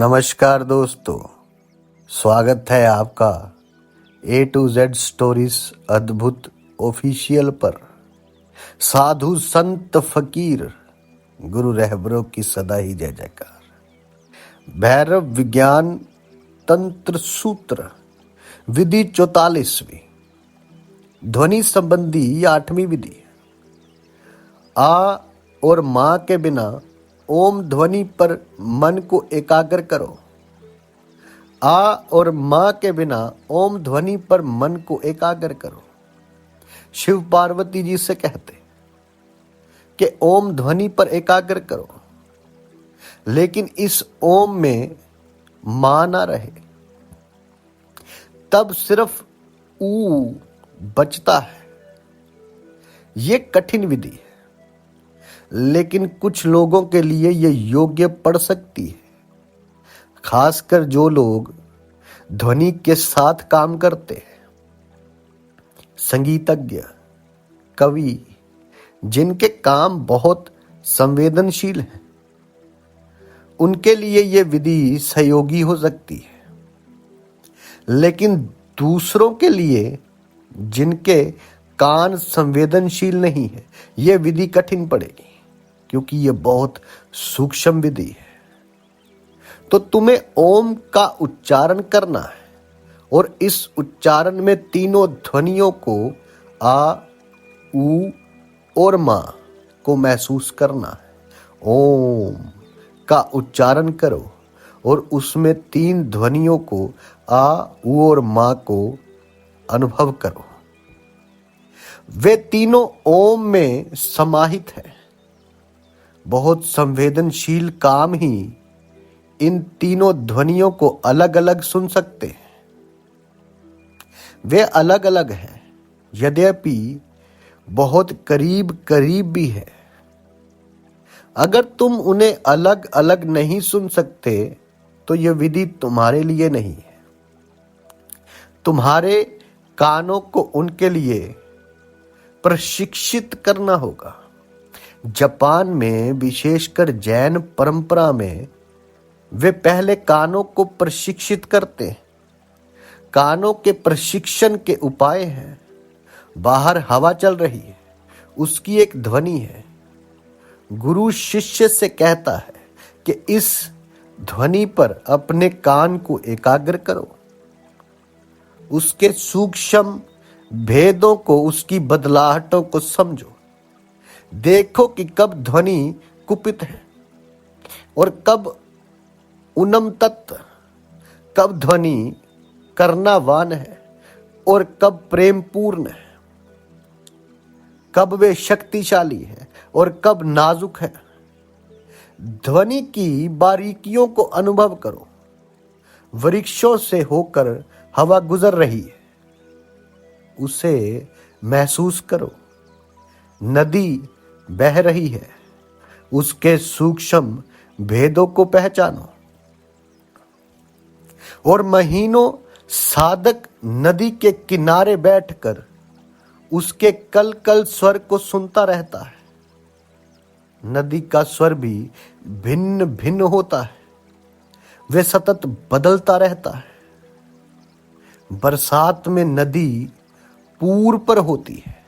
नमस्कार दोस्तों, स्वागत है आपका A to Z स्टोरीज अद्भुत ऑफिशियल पर। साधु संत फकीर गुरु रहबरों की सदा ही जय जयकार। भैरव विज्ञान तंत्र सूत्र विधि 44वीं ध्वनि संबंधी 8वीं विधि। आ और मां के बिना ओम ध्वनि पर मन को एकाग्र करो। आ और मां के बिना ओम ध्वनि पर मन को एकाग्र करो। शिव पार्वती जी से कहते कि ओम ध्वनि पर एकाग्र करो, लेकिन इस ओम में मां ना रहे, तब सिर्फ ऊ बचता है। ये कठिन विधि है, लेकिन कुछ लोगों के लिए यह योग्य पड़ सकती है, खासकर जो लोग ध्वनि के साथ काम करते हैं। संगीतज्ञ, कवि, जिनके काम बहुत संवेदनशील हैं, उनके लिए यह विधि सहयोगी हो सकती है। लेकिन दूसरों के लिए, जिनके कान संवेदनशील नहीं है, यह विधि कठिन पड़ेगी, क्योंकि यह बहुत सूक्ष्म विधि है। तो तुम्हें ओम का उच्चारण करना है और इस उच्चारण में तीनों ध्वनियों को आ, ऊ और मां को महसूस करना है। ओम का उच्चारण करो और उसमें तीन ध्वनियों को आ, ऊ और मां को अनुभव करो। वे तीनों ओम में समाहित हैं। बहुत संवेदनशील काम ही इन तीनों ध्वनियों को अलग अलग सुन सकते हैं। वे अलग अलग हैं, यद्यपि बहुत करीब करीब भी है। अगर तुम उन्हें अलग अलग नहीं सुन सकते, तो यह विधि तुम्हारे लिए नहीं है। तुम्हारे कानों को उनके लिए प्रशिक्षित करना होगा। जापान में, विशेषकर जैन परंपरा में, वे पहले कानों को प्रशिक्षित करते हैं। कानों के प्रशिक्षण के उपाय हैं। बाहर हवा चल रही है, उसकी एक ध्वनि है। गुरु शिष्य से कहता है कि इस ध्वनि पर अपने कान को एकाग्र करो। उसके सूक्ष्म भेदों को, उसकी बदलाहटों को समझो। देखो कि कब ध्वनि कुपित है और कब उन्मत्त, कब ध्वनि करनावान है और कब प्रेमपूर्ण है, कब वे शक्तिशाली है और कब नाजुक है। ध्वनि की बारीकियों को अनुभव करो। वृक्षों से होकर हवा गुजर रही है, उसे महसूस करो। नदी बह रही है, उसके सूक्ष्म भेदों को पहचानो। और महीनों साधक नदी के किनारे बैठकर उसके कल कल स्वर को सुनता रहता है। नदी का स्वर भी भिन्न भिन्न होता है, वे सतत बदलता रहता है। बरसात में नदी पूर पर होती है,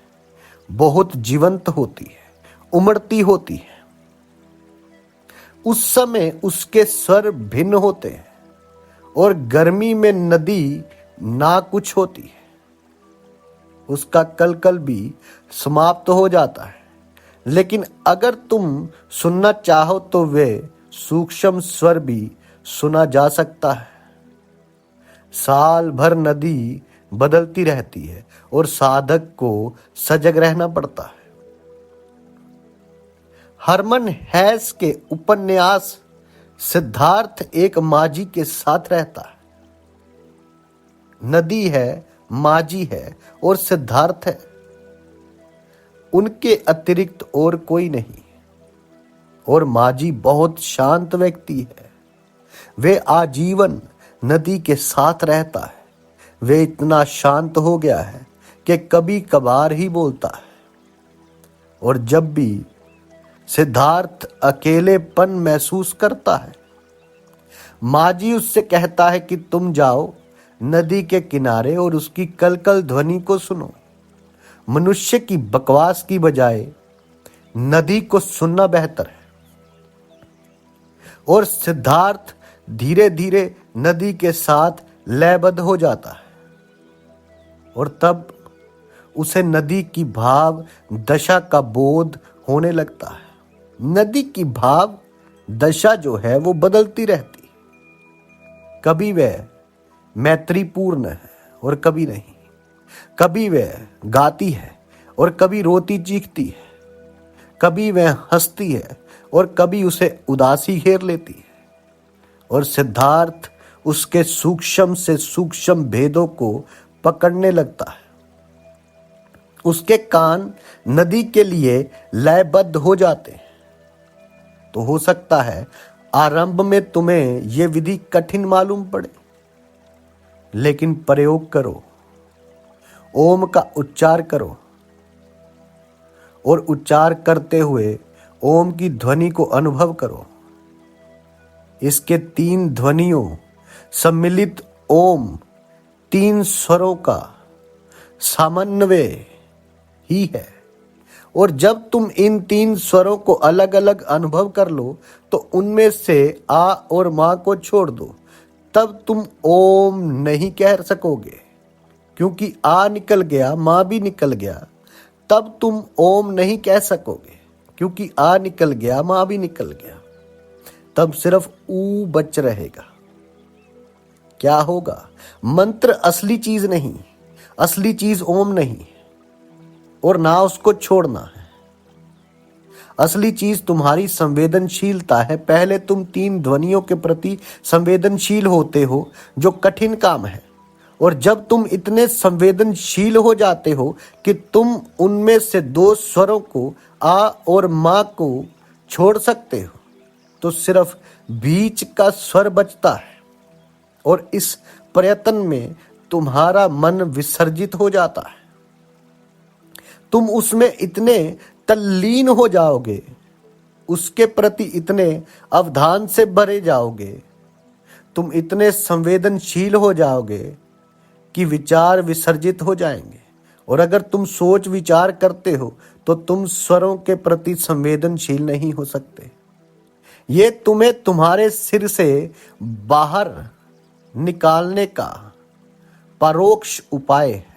बहुत जीवंत होती है, उमड़ती होती है। उस समय उसके स्वर भिन्न होते हैं और गर्मी में नदी ना कुछ होती है, उसका कलकल भी समाप्त हो जाता है। लेकिन अगर तुम सुनना चाहो तो वे सूक्ष्म स्वर भी सुना जा सकता है। साल भर नदी बदलती रहती है और साधक को सजग रहना पड़ता है। हरमन हेस के उपन्यास सिद्धार्थ एक माजी के साथ रहता है। नदी है, माजी है और सिद्धार्थ है। उनके अतिरिक्त और कोई नहीं। और माजी बहुत शांत व्यक्ति है। वे आजीवन नदी के साथ रहता है। वे इतना शांत हो गया है कि कभी कभार ही बोलता है। और जब भी सिद्धार्थ अकेलेपन महसूस करता है, माजी उससे कहता है कि तुम जाओ नदी के किनारे और उसकी कलकल ध्वनि को सुनो। मनुष्य की बकवास की बजाय नदी को सुनना बेहतर है। और सिद्धार्थ धीरे धीरे नदी के साथ लयबद्ध हो जाता है और तब उसे नदी की भाव दशा का बोध होने लगता है। नदी की भाव दशा जो है वो बदलती रहती, कभी वह मैत्रीपूर्ण है और कभी नहीं, कभी वह गाती है और कभी रोती चीखती है, कभी वह हंसती है और कभी उसे उदासी घेर लेती है। और सिद्धार्थ उसके सूक्ष्म से सूक्ष्म भेदों को पकड़ने लगता है। उसके कान नदी के लिए लयबद्ध हो जाते हैं। तो हो सकता है आरंभ में तुम्हें यह विधि कठिन मालूम पड़े, लेकिन प्रयोग करो, ओम का उच्चार करो और उच्चार करते हुए ओम की ध्वनि को अनुभव करो। इसके 3 ध्वनियों सम्मिलित ओम 3 स्वरों का समन्वय ही है। और जब तुम इन 3 स्वरों को अलग अलग अनुभव कर लो तो उनमें से आ और मां को छोड़ दो, तब तुम ओम नहीं कह सकोगे, क्योंकि आ निकल गया, मां भी निकल गया। तब तुम ओम नहीं कह सकोगे, क्योंकि आ निकल गया, मां भी निकल गया। तब सिर्फ ऊ बच रहेगा। क्या होगा? मंत्र असली चीज नहीं, असली चीज ओम नहीं और ना उसको छोड़ना है। असली चीज तुम्हारी संवेदनशीलता है। पहले तुम 3 ध्वनियों के प्रति संवेदनशील होते हो, जो कठिन काम है। और जब तुम इतने संवेदनशील हो जाते हो कि तुम उनमें से 2 स्वरों को आ और मां को छोड़ सकते हो, तो सिर्फ बीच का स्वर बचता है। और इस प्रयत्न में तुम्हारा मन विसर्जित हो जाता है। तुम उसमें इतने तल्लीन हो जाओगे, उसके प्रति इतने अवधान से भरे जाओगे, तुम इतने संवेदनशील हो जाओगे कि विचार विसर्जित हो जाएंगे। और अगर तुम सोच विचार करते हो तो तुम स्वरों के प्रति संवेदनशील नहीं हो सकते। ये तुम्हें तुम्हारे सिर से बाहर निकालने का परोक्ष उपाय है।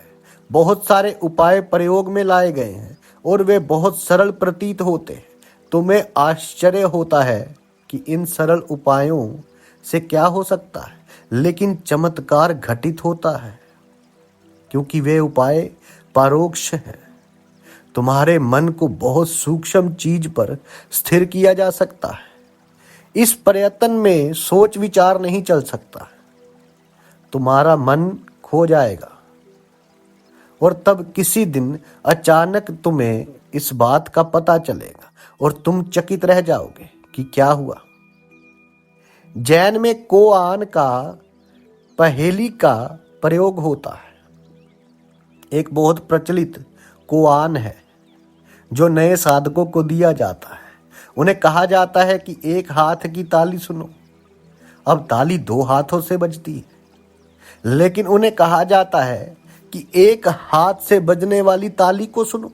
बहुत सारे उपाय प्रयोग में लाए गए हैं और वे बहुत सरल प्रतीत होते हैं। तुम्हें आश्चर्य होता है कि इन सरल उपायों से क्या हो सकता है, लेकिन चमत्कार घटित होता है, क्योंकि वे उपाय परोक्ष हैं। तुम्हारे मन को बहुत सूक्ष्म चीज पर स्थिर किया जा सकता है। इस प्रयत्न में सोच विचार नहीं चल सकता। तुम्हारा मन खो जाएगा और तब किसी दिन अचानक तुम्हें इस बात का पता चलेगा और तुम चकित रह जाओगे कि क्या हुआ। जैन में कोआन का पहेली का प्रयोग होता है। एक बहुत प्रचलित कोआन है जो नए साधकों को दिया जाता है। उन्हें कहा जाता है कि 1 हाथ की ताली सुनो। अब ताली 2 हाथों से बजती है, लेकिन उन्हें कहा जाता है कि 1 हाथ से बजने वाली ताली को सुनो।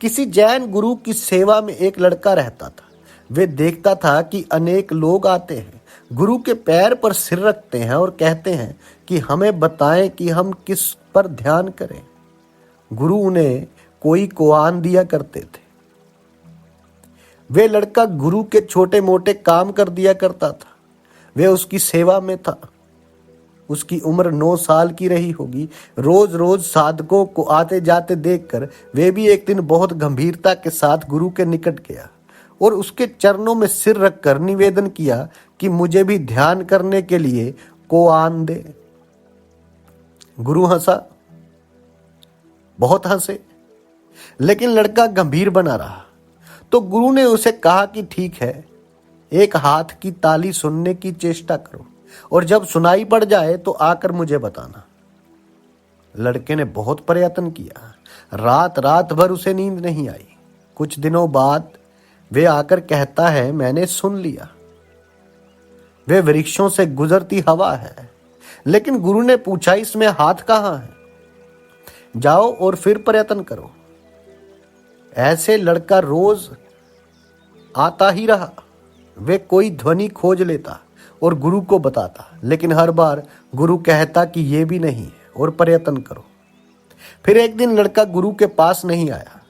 किसी जैन गुरु की सेवा में एक लड़का रहता था। वे देखता था कि अनेक लोग आते हैं, गुरु के पैर पर सिर रखते हैं और कहते हैं कि हमें बताएं कि हम किस पर ध्यान करें। गुरु उन्हें कोई कोआन दिया करते थे। वे लड़का गुरु के छोटे मोटे काम कर दिया करता था। वे उसकी सेवा में था। उसकी उम्र 9 साल की रही होगी। रोज रोज साधकों को आते जाते देखकर वे भी एक दिन बहुत गंभीरता के साथ गुरु के निकट गया और उसके चरणों में सिर रखकर निवेदन किया कि मुझे भी ध्यान करने के लिए कोआन दे। गुरु हंसा, बहुत हंसे, लेकिन लड़का गंभीर बना रहा। तो गुरु ने उसे कहा कि ठीक है, 1 हाथ की ताली सुनने की चेष्टा करो और जब सुनाई पड़ जाए तो आकर मुझे बताना। लड़के ने बहुत प्रयत्न किया। रात भर उसे नींद नहीं आई। कुछ दिनों बाद वे आकर कहता है, मैंने सुन लिया। वे वृक्षों से गुजरती हवा है। लेकिन गुरु ने पूछा, इसमें हाथ कहाँ है? जाओ और फिर प्रयत्न करो। ऐसे लड़का रोज आता ही रहा। वे कोई ध्वनि खोज लेता और गुरु को बताता, लेकिन हर बार गुरु कहता कि ये भी नहीं है और प्रयत्न करो। फिर एक दिन लड़का गुरु के पास नहीं आया।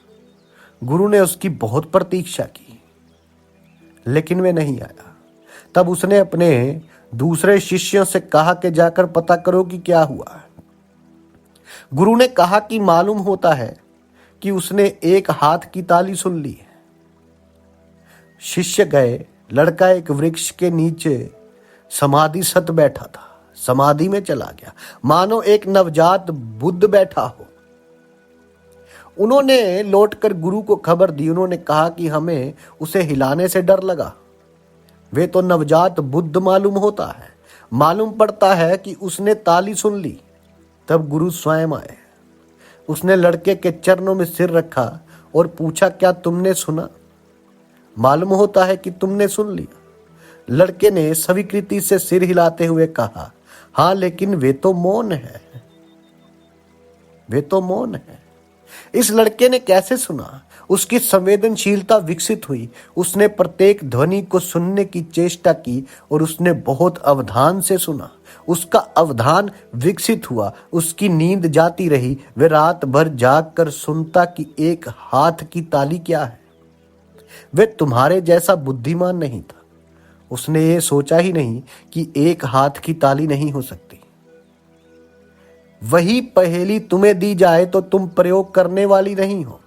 गुरु ने उसकी बहुत प्रतीक्षा की, लेकिन वे नहीं आया। तब उसने अपने दूसरे शिष्यों से कहा कि जाकर पता करो कि क्या हुआ है। गुरु ने कहा कि मालूम होता है कि उसने एक हाथ की ताली सुन ली है। शिष्य गए। लड़का एक वृक्ष के नीचे समाधि सत बैठा था। समाधि में चला गया, मानो एक नवजात बुद्ध बैठा हो। उन्होंने लौटकर गुरु को खबर दी। उन्होंने कहा कि हमें उसे हिलाने से डर लगा। वे तो नवजात बुद्ध मालूम होता है। मालूम पड़ता है कि उसने ताली सुन ली। तब गुरु स्वयं आए। उसने लड़के के चरणों में सिर रखा और पूछा, क्या तुमने सुना? मालूम होता है कि तुमने सुन लिया। लड़के ने स्वीकृति से सिर हिलाते हुए कहा, हाँ, लेकिन वे तो मौन है। वे तो मौन है। इस लड़के ने कैसे सुना? उसकी संवेदनशीलता विकसित हुई। उसने प्रत्येक ध्वनि को सुनने की चेष्टा की और उसने बहुत अवधान से सुना। उसका अवधान विकसित हुआ। उसकी नींद जाती रही। वे रात भर जाग कर सुनता कि एक हाथ की ताली क्या है। वे तुम्हारे जैसा बुद्धिमान नहीं था। उसने ये सोचा ही नहीं कि एक हाथ की ताली नहीं हो सकती। वही पहेली तुम्हें दी जाए तो तुम प्रयोग करने वाली नहीं हो।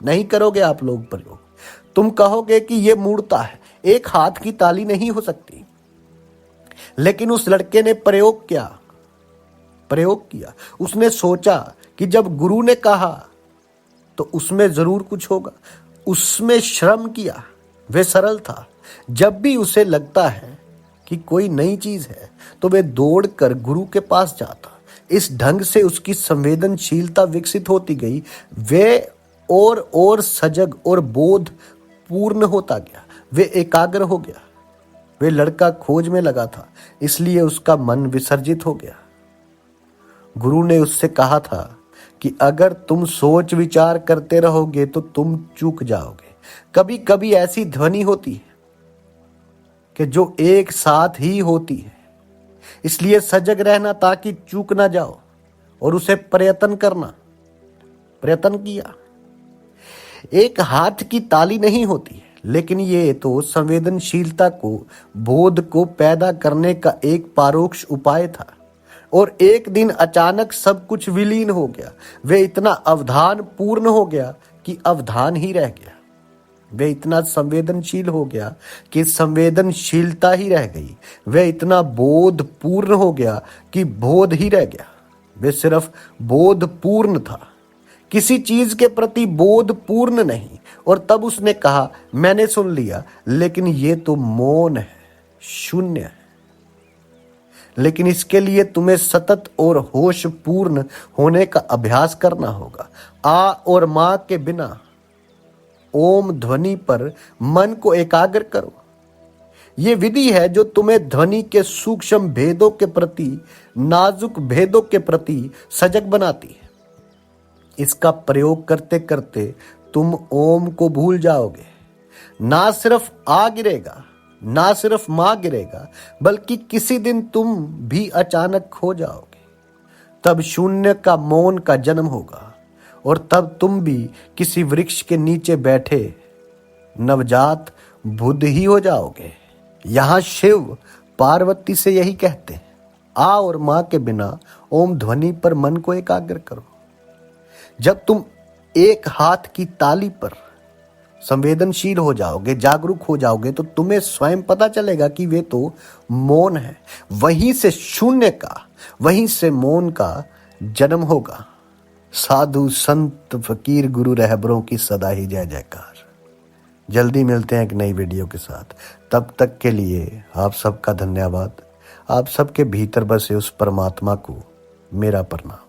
नहीं करोगे आप लोग प्रयोग। तुम कहोगे कि यह मूर्खता है, एक हाथ की ताली नहीं हो सकती। लेकिन उस लड़के ने प्रयोग किया। उसने सोचा कि जब गुरु ने कहा तो उसमें जरूर कुछ होगा। उसमें श्रम किया। वे सरल था। जब भी उसे लगता है कि कोई नई चीज है तो वे दौड़कर गुरु के पास जाता। इस ढंग से उसकी संवेदनशीलता विकसित होती गई। वे और सजग और बोध पूर्ण होता गया। वे एकाग्र हो गया। वे लड़का खोज में लगा था, इसलिए उसका मन विसर्जित हो गया। गुरु ने उससे कहा था कि अगर तुम सोच विचार करते रहोगे तो तुम चूक जाओगे। कभी कभी ऐसी ध्वनि होती है कि जो एक साथ ही होती है। इसलिए सजग रहना ताकि चूक ना जाओ और उसे प्रयत्न करना। प्रयत्न किया। एक हाथ की ताली नहीं होती है, लेकिन ये तो संवेदनशीलता को, बोध को पैदा करने का एक परोक्ष उपाय था। और एक दिन अचानक सब कुछ विलीन हो गया। वे इतना अवधान पूर्ण हो गया कि अवधान ही रह गया। वे इतना संवेदनशील हो गया कि संवेदनशीलता ही रह गई। वे इतना बोध पूर्ण हो गया कि बोध ही रह गया। वे सिर्फ बोध पूर्ण था, किसी चीज के प्रति बोध पूर्ण नहीं। और तब उसने कहा, मैंने सुन लिया, लेकिन ये तो मौन है, शून्य है। लेकिन इसके लिए तुम्हें सतत और होश पूर्ण होने का अभ्यास करना होगा। आ और मां के बिना ओम ध्वनि पर मन को एकाग्र करो। ये विधि है जो तुम्हें ध्वनि के सूक्ष्म भेदों के प्रति, नाजुक भेदों के प्रति सजग बनाती है। इसका प्रयोग करते करते तुम ओम को भूल जाओगे। ना सिर्फ आ गिरेगा, ना सिर्फ मां गिरेगा, बल्कि किसी दिन तुम भी अचानक खो जाओगे। तब शून्य का मौन का जन्म होगा और तब तुम भी किसी वृक्ष के नीचे बैठे नवजात बुद्ध ही हो जाओगे। यहां शिव पार्वती से यही कहते हैं, आ और मां के बिना ओम ध्वनि पर मन को एकाग्र करो। जब तुम एक हाथ की ताली पर संवेदनशील हो जाओगे, जागरूक हो जाओगे, तो तुम्हें स्वयं पता चलेगा कि वे तो मौन है। वहीं से शून्य का, वहीं से मौन का जन्म होगा। साधु संत फकीर गुरु रहबरों की सदा ही जय जयकार। जल्दी मिलते हैं एक नई वीडियो के साथ। तब तक के लिए आप सबका धन्यवाद। आप सबके भीतर बसे उस परमात्मा को मेरा प्रणाम।